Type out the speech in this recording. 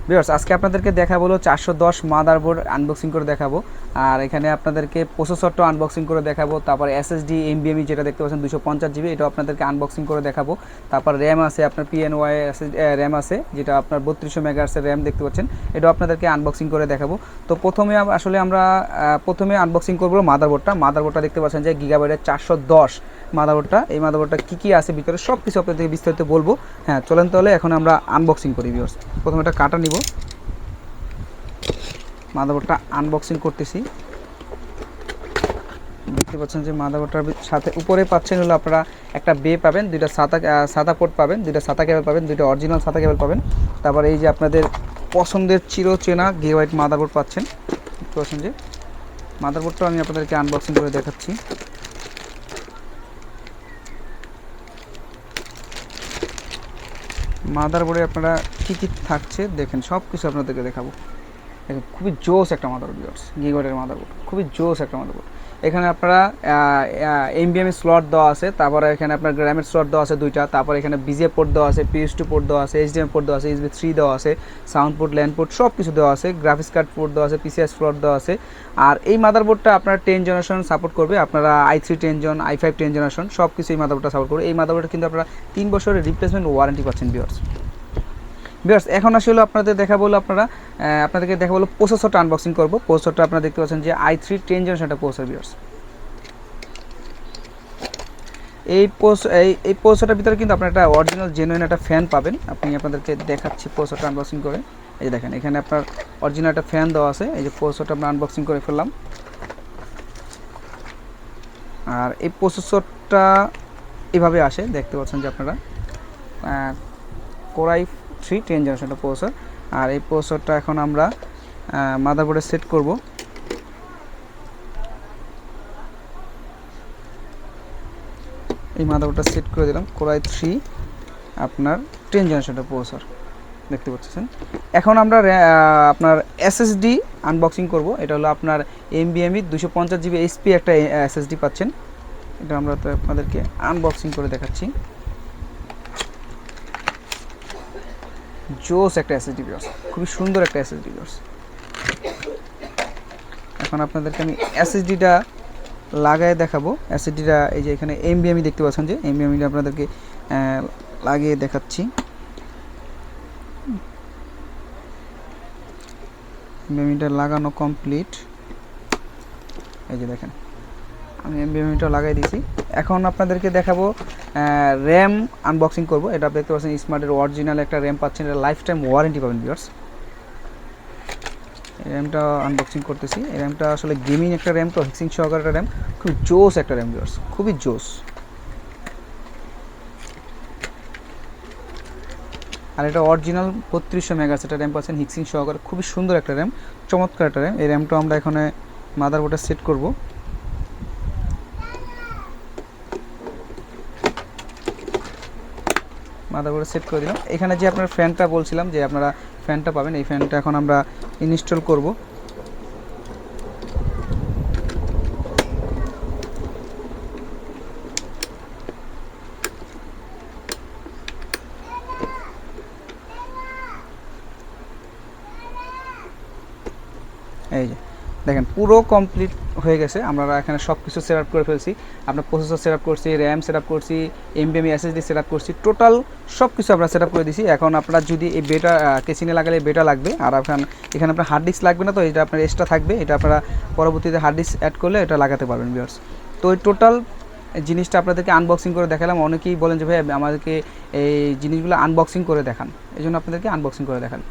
Viewers আজকে আপনাদেরকে দেখাবো 410 মাদারবোর্ড আনবক্সিং করে দেখাবো। আর এখানে আপনাদেরকে প্রসেসরটা আনবক্সিং করে দেখাবো। তারপর এসএসডি এমবিএমই যেটা দেখতে পাচ্ছেন 250 জিবি, এটাও আপনাদেরকে আনবক্সিং করে দেখাবো। তারপর র্যাম আছে আপনার পিএনওয়াই র্যাম আছে, যেটা আপনার 3200 মেগাহার্টজের র্যাম দেখতে পাচ্ছেন, এটাও আপনাদেরকে আনবক্সিং করে দেখাবো। তো আমরা প্রথমে আনবক্সিং করবো মাদারবোর্ডটা দেখতে পাচ্ছেন যে গিগাবাইটের 410 মাদারবোর্ডটা। এই মাদারবোর্ডটা কী আছে ভিতরে সব কিছু আপনাদেরকে বিস্তারিত বলবো। হ্যাঁ চলেন তাহলে এখন আমরা আনবক্সিং করি ভিউয়ার্স। প্রথমে একটা কাটা নিব, মাদারবোর্ডটা আনবক্সিং করতেছি। দেখতে পাচ্ছেন যে মাদারবোর্ডটার সাথে উপরে পাচ্ছেন হলো আপনারা একটা বে পাবেন, দুইটা সাদা পোর্ট পাবেন, দুইটা সাদা কেবল পাবেন, দুইটা অরিজিনাল সাদা কেবল পাবেন। তারপর এই যে আপনাদের পছন্দের চিরচেনা গিগাবাইট মাদারবোর্ড পাচ্ছেন। দেখতে পাচ্ছেন যে মাদারবোর্ডটা আমি আপনাদেরকে আনবক্সিং করে দেখাচ্ছি। মাদারবোর্ডে আপনারা কী কী থাকছে দেখেন, সব কিছু আপনাদেরকে দেখাবো। দেখেন খুবই জোস একটা মাদারবোর্ড ভিউয়ার্স, গিগাবাইটের মাদারবোর্ড, খুবই জোস একটা মাদারবোর্ড। এখানে আপনারা এমবিএম স্লট দেওয়া আছে, তারপরে এখানে আপনার গ্রামের স্লট দেওয়া আছে দুইটা, তারপরে এখানে বিজে পোর্ট দেওয়া আছে, PS2 পোর্ট দেওয়া আছে, এইচডিএম পোর্ট দেওয়া আছে, USB 3 দেওয়া আছে, সাউন্ড পোর্ট, ল্যান্ড পোর্ট সব কিছু দেওয়া আছে, গ্রাফিক্স কার্ড পোর্ট দেওয়া আছে, PCI স্লট দেওয়া আছে। আর এই মাদারবোর্ডটা আপনার 10 জেনারেশন সাপোর্ট করবে, আপনারা i3 10 জন, i5 10 জেনারেশন সব কিছু এই মাদারবোর্ডটা সাপোর্ট করবে। এই মাদারবোর্ডটা কিন্তু আপনারা 3 বছরের রিপ্লেসমেন্ট ওয়ারেন্টি পাচ্ছেন ভিউয়ার্স। এখন আসলে আপনাদেরকে দেখা বলো প্রসেসরটা আনবক্সিং করবো। প্রসেসরটা আপনারা দেখতে পাচ্ছেন যে i3 10 জেনারেশনটা প্রসেসর ভিউয়ার্স। এই প্রসেসরটার ভিতরে কিন্তু আপনারা একটা অরিজিনাল জেনুইন একটা ফ্যান পাবেন। আপনাদেরকে দেখাচ্ছি প্রসেসরটা আনবক্সিং করে। এই যে দেখেন এখানে আপনার অরিজিনাল একটা ফ্যান দেওয়া আছে। এই যে প্রসেসরটা আমরা আনবক্সিং করে ফেললাম। আর এই প্রসেসরটা এভাবে আসে, দেখতে পাচ্ছেন যে আপনারা Core i3 10 জেনারেশনটা প্রসেসর। আর এই প্রসেসরটা এখন আমরা মাদারবোর্ডে সেট করব। এই মাদারবোর্ডটা সেট করে দিলাম, Core i3 আপনার 10 জেনারেশনটা প্রসেসর দেখতে পাচ্ছেন। এখন আমরা আপনার এসএসডি আনবক্সিং করব। এটা হলো আপনার এমবিএমই 250 জিবি এইচপি একটা এসএসডি পাচ্ছেন। এটা আমরা তো আপনাদেরকে আনবক্সিং করে দেখাচ্ছি। জোস একটা এসএসডি ভিউয়ার্স, খুবই সুন্দর একটা এসএসডি ভিউয়ার্স। এখন আপনাদেরকে আমি এসএসডিটা লাগায় দেখাবো। এসএসডিটা এই যে এখানে এমবিএমই দেখতে পাচ্ছেন যে এমবিএমইটা আপনাদেরকে লাগিয়ে দেখাচ্ছি। এমবিএমইটা লাগানো কমপ্লিট। এই যে দেখেন আমি এমবিএমইটা লাগাই দিয়েছি। এখন আপনাদেরকে দেখাবো র্যাম আনবক্সিং করব। এটা দেখতে পাচ্ছেন স্মার্টের অরিজিনাল একটা র্যাম পাচ্ছেন, এটা লাইফ টাইম ওয়ারেন্টি পাবেন ভিউয়ার্স। এই র্যামটা আনবক্সিং করতেছি। এই র্যামটা আসলে গেমিং একটা র্যাম, তো হিক্সিং সহকারে একটা র্যাম, খুব জোস একটা র্যাম ভিউয়ার্স, খুবই জোস। আর এটা অরিজিনাল 3200 মেগাহার্টজ একটা র্যাম পাচ্ছেন হিক্সিং সহকারে, খুবই সুন্দর একটা র্যাম, চমৎকার একটা র্যাম। এই র্যামটা আমরা এখানে মাদারবোর্ডে সেট করব। মাদারবোর্ডে সেট করে দিলাম। এখানে যে আপনার ফ্যানটা বলছিলাম যে আপনারা ফ্যানটা পাবেন, এই ফ্যানটা এখন আমরা ইনস্টল করব। এই যে দেখেন পুরো কমপ্লিট হয়ে গেছে। আমরা এখানে সব কিছু সেট আপ করে ফেলছি। আপনার প্রসেসর সেট আপ করছি, র্যাম সেট আপ করছি, এমবিএমই এসএসডি সেট আপ করছি, টোটাল সব কিছু আমরা সেট আপ করে দিয়েছি। এখন আপনার যদি এই বেটা কেসিনে লাগালে বেটা লাগবে, আর এখানে আপনার হার্ড ডিস্ক লাগবে না, তো এটা আপনার এক্সট্রা থাকবে। এটা আপনারা পরবর্তীতে হার্ড ডিস্ক অ্যাড করলে এটা লাগাতে পারবেন ভিউয়ার্স। তো এই টোটাল জিনিসটা আপনাদেরকে আনবক্সিং করে দেখালাম। অনেকেই বলেন যে ভাই আমাদেরকে এই জিনিসগুলো আনবক্সিং করে দেখান, এই জন্য আপনাদেরকে আনবক্সিং করে দেখান।